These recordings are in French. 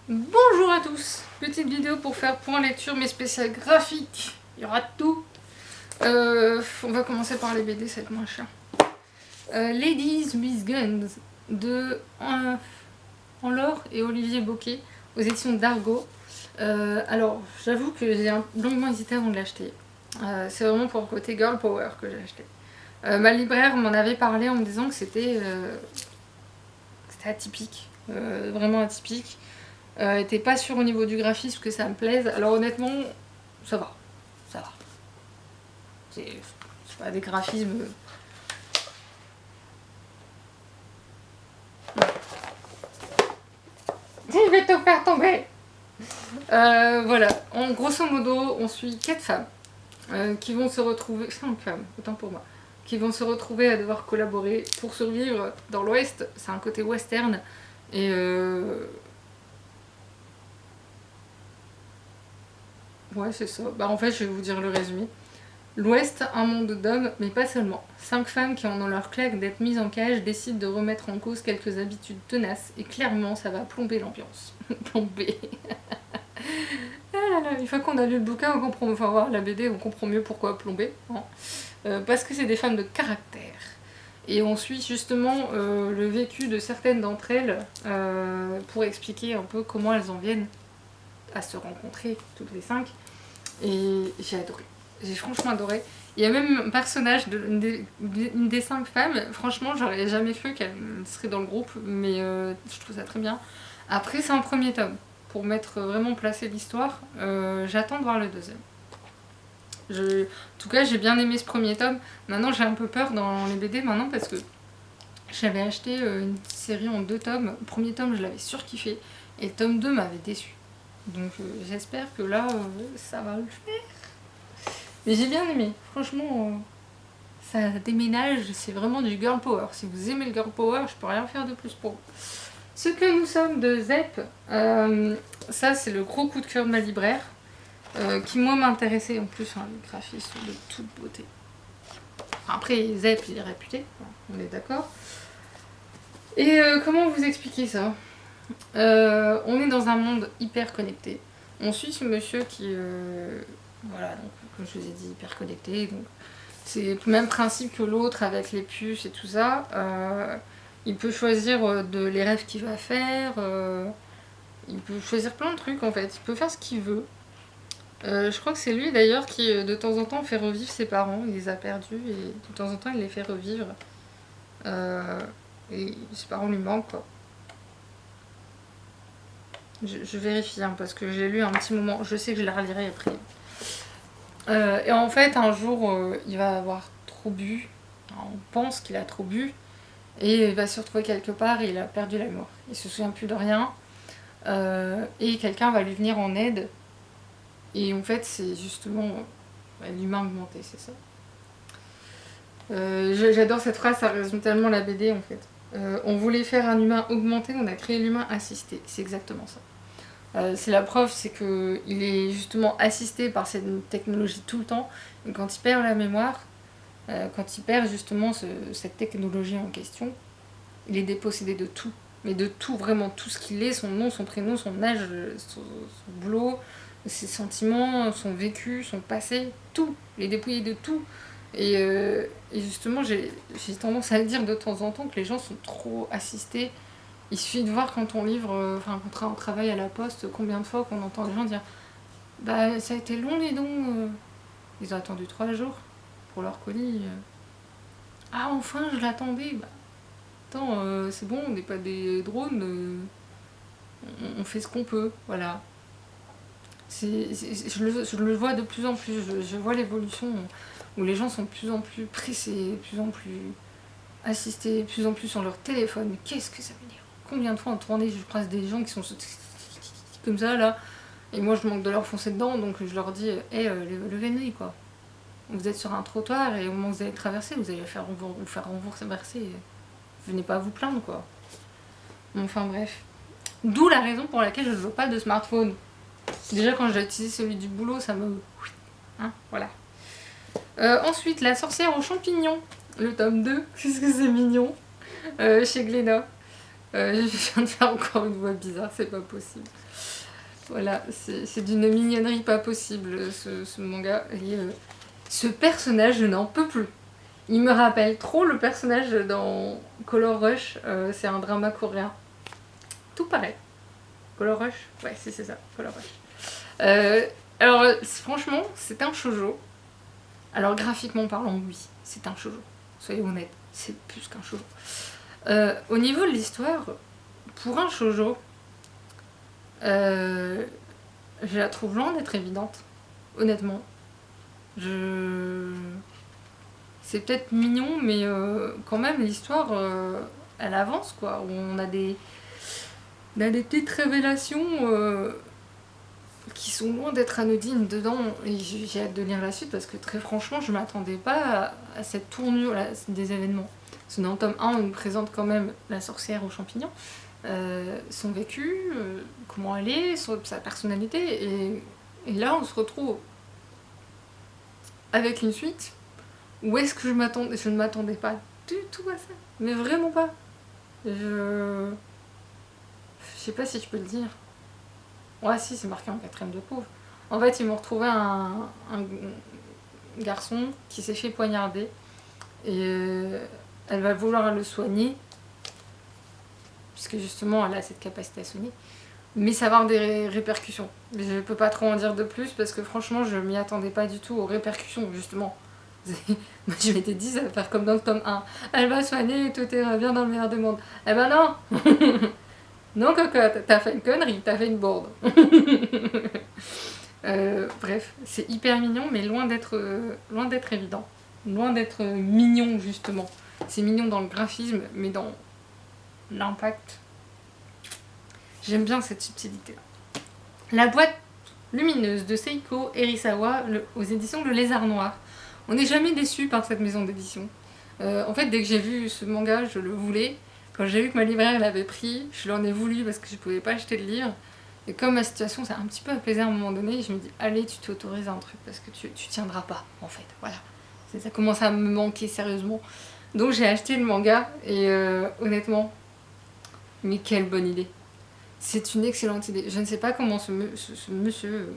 Bonjour à tous, petite vidéo pour faire point lecture mais spécial graphique, il y aura tout. On va commencer par les BD, ça va être moins cher. Ladies with Guns de Anne-Laure et Olivier Bocquet aux éditions d'Argo. Alors j'avoue que j'ai longuement hésité avant de l'acheter. C'est vraiment pour le côté girl power que j'ai acheté. Ma libraire m'en avait parlé en me disant que c'était atypique, vraiment atypique. T'es pas sûr au niveau du graphisme que ça me plaise. Alors honnêtement, ça va. Ça va. C'est pas des graphismes. Je vais te faire tomber. Voilà. En grosso modo, on suit 4 femmes qui vont se retrouver. 5 femmes, autant pour moi. Qui vont se retrouver à devoir collaborer pour survivre dans l'Ouest. C'est un côté western. Et ouais, c'est ça. Bah, en fait, je vais vous dire le résumé. L'Ouest, un monde d'hommes, mais pas seulement. 5 femmes qui en ont leur claque d'être mises en cage décident de remettre en cause quelques habitudes tenaces, et clairement, ça va plomber l'ambiance. Plomber. Ah là là, une fois qu'on a lu le bouquin, on comprend, enfin voir la BD, on comprend mieux pourquoi plomber. Hein. Parce que c'est des femmes de caractère. Et on suit justement le vécu de certaines d'entre elles pour expliquer un peu comment elles en viennent à se rencontrer, toutes les 5. Et j'ai adoré. J'ai franchement adoré. Il y a même un personnage une des 5 femmes. Franchement, j'aurais jamais cru qu'elle serait dans le groupe, mais je trouve ça très bien. Après, c'est un premier tome. Pour mettre vraiment placé l'histoire, j'attends de voir le deuxième. En tout cas, j'ai bien aimé ce premier tome. Maintenant, j'ai un peu peur dans les BD maintenant parce que j'avais acheté une série en 2 tomes. Le premier tome, je l'avais surkiffé. Et le tome 2 m'avait déçu. Donc j'espère que là, ça va le faire. Mais j'ai bien aimé. Franchement, ça déménage. C'est vraiment du girl power. Si vous aimez le girl power, je peux rien faire de plus pour vous. Ce que nous sommes de Zep, ça c'est le gros coup de cœur de ma libraire. Qui moi m'intéressait en plus, hein, le graphisme de toute beauté. Après, Zep il est réputé, on est d'accord. Et comment vous expliquer ça? On est dans un monde hyper connecté. On suit ce monsieur qui, voilà, donc, comme je vous ai dit, hyper connecté. C'est le même principe que l'autre avec les puces et tout ça. Il peut choisir les rêves qu'il va faire. Il peut choisir plein de trucs en fait. Il peut faire ce qu'il veut. Je crois que c'est lui d'ailleurs qui de temps en temps fait revivre ses parents. Il les a perdus et de temps en temps il les fait revivre. Et ses parents lui manquent quoi. Je vérifie hein, parce que j'ai lu un petit moment. Je sais que je la relirai après. Et en fait un jour il va avoir trop bu. Alors, on pense qu'il a trop bu. Et il va se retrouver quelque part et il a perdu la mémoire. Il se souvient plus de rien. Et quelqu'un va lui venir en aide. Et en fait, c'est justement l'humain augmenté, c'est ça. J'adore cette phrase, ça résume tellement la BD en fait. On voulait faire un humain augmenté, on a créé l'humain assisté. C'est exactement ça. C'est la preuve, c'est qu'il est justement assisté par cette technologie tout le temps. Et quand il perd la mémoire, quand il perd justement cette technologie en question, il est dépossédé de tout. Mais de tout, vraiment tout ce qu'il est, son nom, son prénom, son âge, son boulot, ses sentiments, son vécu, son passé, tout. Il est dépouillé de tout. Et justement, j'ai tendance à le dire de temps en temps que les gens sont trop assistés. Il suffit de voir quand on livre, quand on travaille à la poste, combien de fois qu'on entend des gens dire bah ça a été long les dons. Ils ont attendu 3 jours pour leur colis. Ah enfin je l'attendais. Bah, attends, c'est bon, on n'est pas des drones. On fait ce qu'on peut, voilà. Je le vois de plus en plus, je vois l'évolution où les gens sont de plus en plus pressés, de plus en plus assistés, de plus en plus sur leur téléphone. Mais qu'est-ce que ça veut dire? Combien de fois en tournée je croise des gens qui sont comme ça là, et moi je manque de leur foncer dedans, donc je leur dis hey, levez-vous quoi. Vous êtes sur un trottoir et au moment où vous allez traverser, vous allez vous faire renverser. Venez pas vous plaindre quoi. Enfin bref. D'où la raison pour laquelle je ne veux pas de smartphone. Déjà quand j'ai utilisé celui du boulot, ça me... Hein, voilà. Ensuite, La sorcière aux champignons, le tome 2, qu'est-ce que c'est mignon, chez Glénat. Je viens de faire encore une voix bizarre, c'est pas possible. Voilà, c'est d'une mignonnerie pas possible ce manga. Et ce personnage, je n'en peux plus. Il me rappelle trop le personnage dans Color Rush, c'est un drama coréen. Tout pareil. Color Rush? Ouais, si c'est ça, Color Rush. Alors, franchement, c'est un shoujo. Alors, graphiquement parlant, oui, c'est un shoujo. Soyez honnêtes, c'est plus qu'un shoujo. Au niveau de l'histoire, pour un shoujo, je la trouve loin d'être évidente, honnêtement. C'est peut-être mignon, mais quand même, l'histoire, elle avance, quoi. On a des petites révélations qui sont loin d'être anodines dedans. Et j'ai hâte de lire la suite, parce que très franchement, je m'attendais pas à cette tournure des événements. Parce que dans le tome 1, on nous présente quand même la sorcière aux champignons, son vécu, comment elle est, sa personnalité, et là, on se retrouve avec une suite. Où est-ce que je ne m'attendais pas du tout à ça. Mais vraiment pas. Je sais pas si je peux le dire. Ouais, si, c'est marqué en 4ème de pauvre. En fait, ils m'ont retrouvé un garçon qui s'est fait poignarder. Et elle va vouloir le soigner. Puisque justement, elle a cette capacité à soigner. Mais ça va avoir des répercussions. Mais je peux pas trop en dire de plus, parce que franchement, je m'y attendais pas du tout aux répercussions, justement. Moi je m'étais dit ça va faire comme dans le tome 1. Elle va soigner et tout ira bien dans le meilleur des mondes. Eh ben non. Non cocotte, t'as fait une connerie, t'as fait une bourde. Bref, c'est hyper mignon, mais loin d'être évident. Loin d'être mignon justement. C'est mignon dans le graphisme, mais dans l'impact. J'aime bien cette subtilité. La boîte lumineuse de Seiko Erisawa aux éditions Le Lézard Noir. On n'est jamais déçu par cette maison d'édition. En fait, dès que j'ai vu ce manga, je le voulais. Quand j'ai vu que ma libraire l'avait pris, je l'en ai voulu parce que je ne pouvais pas acheter le livre. Et comme ma situation s'est un petit peu apaisée à un moment donné, je me dis, allez, tu t'autorises un truc parce que tu tiendras pas, en fait. Voilà. Ça commence à me manquer sérieusement. Donc j'ai acheté le manga et honnêtement, mais quelle bonne idée. C'est une excellente idée. Je ne sais pas comment ce monsieur...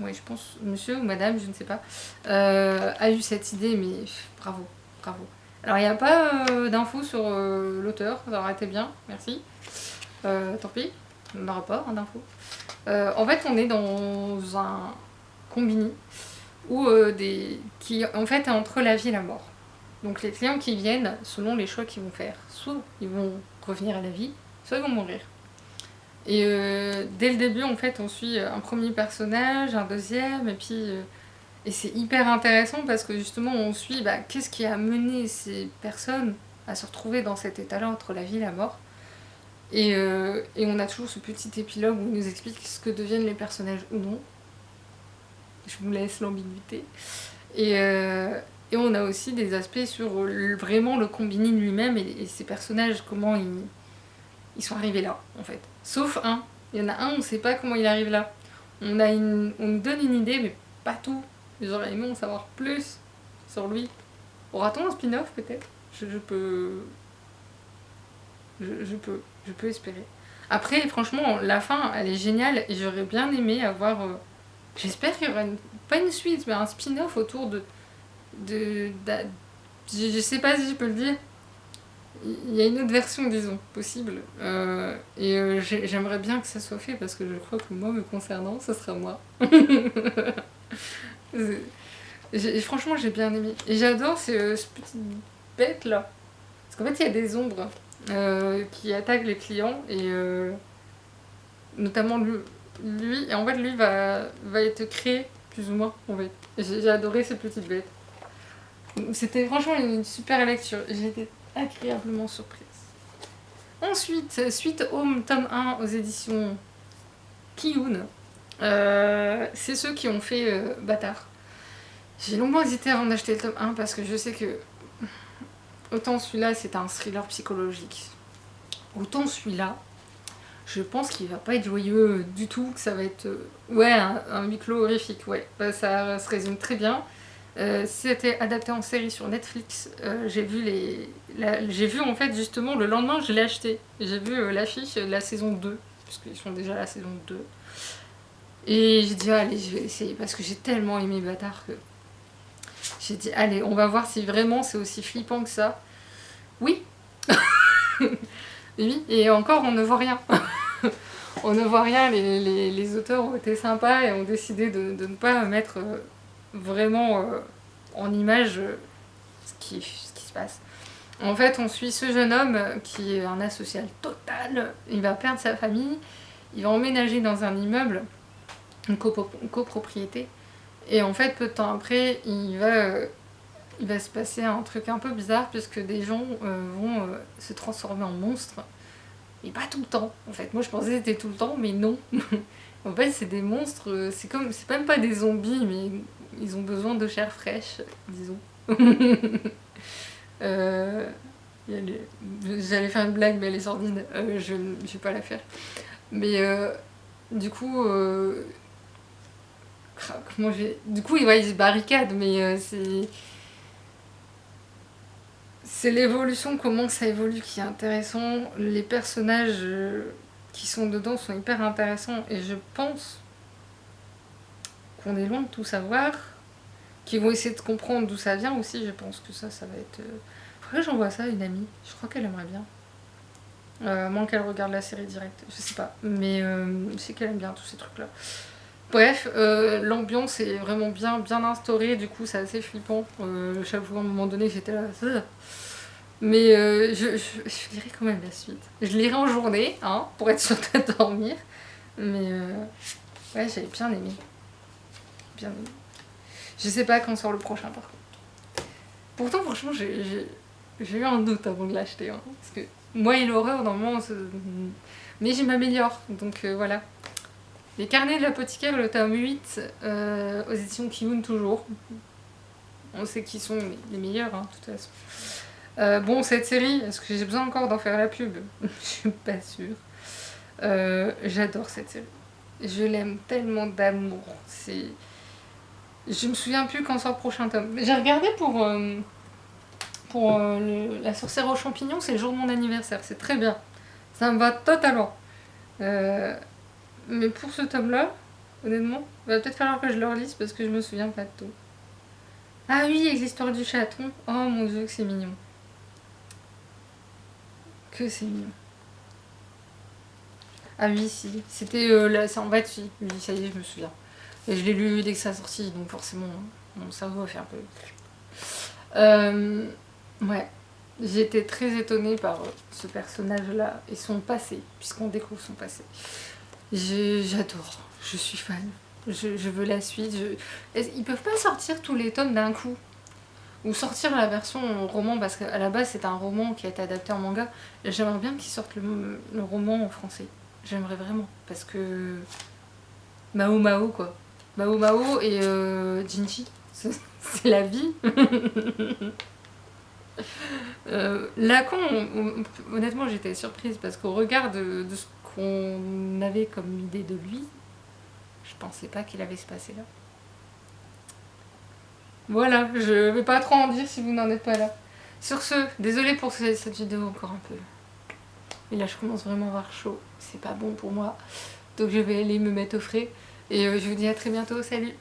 oui, je pense, monsieur ou madame, je ne sais pas, a eu cette idée, mais bravo, bravo. Alors, il n'y a pas d'infos sur l'auteur, ça aurait été bien, merci. Tant pis, on n'aura pas d'infos. En fait, on est dans un combini où qui en fait est entre la vie et la mort. Donc, les clients qui viennent, selon les choix qu'ils vont faire, soit ils vont revenir à la vie, soit ils vont mourir. Et dès le début, en fait, on suit un premier personnage, un deuxième, et puis... et c'est hyper intéressant parce que justement, on suit qu'est-ce qui a mené ces personnes à se retrouver dans cet état-là entre la vie et la mort. Et on a toujours ce petit épilogue où il nous explique ce que deviennent les personnages ou non. Je vous laisse l'ambiguïté. Et on a aussi des aspects sur vraiment le combini lui-même et ses personnages, comment ils sont arrivés là, en fait. Sauf un. Il y en a un, on ne sait pas comment il arrive là. On nous donne une idée, mais pas tout. J'aurais aimé en savoir plus sur lui. Aura-t-on un spin-off, peut-être? Je peux espérer. Après, franchement, la fin, elle est géniale, et j'aurais bien aimé avoir... j'espère qu'il y aura pas une suite, mais un spin-off autour je sais pas si je peux le dire. Il y a une autre version, disons, possible. J'aimerais bien que ça soit fait parce que je crois que moi, me concernant, ce sera moi. Franchement, j'ai bien aimé. Et j'adore ce petit bête là. Parce qu'en fait, il y a des ombres qui attaquent les clients et notamment lui. Et en fait, lui va être créé, plus ou moins, en fait. J'ai adoré ces petites bêtes. C'était franchement une super lecture. J'ai été agréablement surprise. Ensuite, Sweet Home tome 1 aux éditions Kiyun. C'est ceux qui ont fait Bâtard. J'ai longuement hésité avant d'acheter le tome 1 parce que je sais que autant celui-là c'est un thriller psychologique, autant celui-là je pense qu'il va pas être joyeux du tout, que ça va être ouais un huis clos horrifique, ouais, ça se résume très bien. C'était adapté en série sur Netflix. J'ai vu en fait justement le lendemain je l'ai acheté. J'ai vu l'affiche de la saison 2, parce qu'ils sont déjà à la saison 2. Et j'ai dit allez je vais essayer parce que j'ai tellement aimé Bâtard que j'ai dit allez on va voir si vraiment c'est aussi flippant que ça. Oui. Oui, et encore on ne voit rien. On ne voit rien, les auteurs ont été sympas et ont décidé de ne pas mettre vraiment en image ce qui se passe. En fait, on suit ce jeune homme qui est un asocial total. Il va perdre sa famille, il va emménager dans un immeuble, une copropriété. Et en fait, peu de temps après, il va se passer un truc un peu bizarre puisque des gens vont se transformer en monstres. Et pas tout le temps, en fait. Moi, je pensais que c'était tout le temps, mais non. En fait, c'est des monstres, c'est même pas des zombies, mais ils ont besoin de chair fraîche, disons. J'allais faire une blague, mais elle est sordide. Je vais pas la faire. Mais du coup, du coup, il se barricade, mais c'est l'évolution, comment ça évolue qui est intéressant. Les personnages qui sont dedans sont hyper intéressants et je pense qu'on est loin de tout savoir, qu'ils vont essayer de comprendre d'où ça vient aussi. Je pense que ça va être... Faudrait que j'envoie ça à une amie, je crois qu'elle aimerait bien. Moins qu'elle regarde la série directe, je sais pas. Mais je sais qu'elle aime bien tous ces trucs-là. Bref, l'ambiance est vraiment bien instaurée, du coup c'est assez flippant. Chaque fois à un moment donné j'étais là... Mais je lirai quand même la suite. Je lirai en journée, hein, pour être sûre de dormir. Mais ouais, j'avais bien aimé. Bien aimé. Je sais pas quand sort le prochain par contre. Pourtant, franchement, j'ai eu un doute avant de l'acheter. Hein, parce que moi et l'horreur, normalement, mais je m'améliore. Donc voilà. Les carnets de l'apothicaire, le tome 8, aux éditions Kiyun toujours. On sait qui sont les meilleurs, hein, de toute façon. Bon, cette série, est-ce que j'ai besoin encore d'en faire la pub? Je suis pas sûre. J'adore cette série. Je l'aime tellement d'amour. Je me souviens plus quand sort le prochain tome. J'ai regardé pour La sorcière aux champignons, c'est le jour de mon anniversaire. C'est très bien. Ça me va totalement. Mais pour ce tome-là, honnêtement, il va peut-être falloir que je le relise parce que je me souviens pas de tout. Ah oui, avec l'histoire du chaton. Oh mon dieu, que c'est mignon. Que c'est mignon. Ah oui, si. C'était là, c'est en bas de fille. Oui, ça y est, je me souviens. Et je l'ai lu dès que ça a sorti, donc forcément, mon cerveau a fait un peu... ouais. J'ai été très étonnée par ce personnage-là et son passé, puisqu'on découvre son passé. J'adore. Je suis fan. Je veux la suite. Ils peuvent pas sortir tous les tomes d'un coup. Ou sortir la version roman, parce qu'à la base c'est un roman qui a été adapté en manga. J'aimerais bien qu'ils sortent le roman en français. J'aimerais vraiment. Parce que... Mao Mao quoi. Mao Mao et Jinchi. C'est la vie. Lacan, honnêtement j'étais surprise parce qu'au regard de ce qu'on avait comme idée de lui, je pensais pas qu'il avait ce passé là. Voilà, je vais pas trop en dire si vous n'en êtes pas là. Sur ce, désolée pour cette vidéo encore un peu. Et là je commence vraiment à avoir chaud, c'est pas bon pour moi. Donc je vais aller me mettre au frais. Et je vous dis à très bientôt, salut!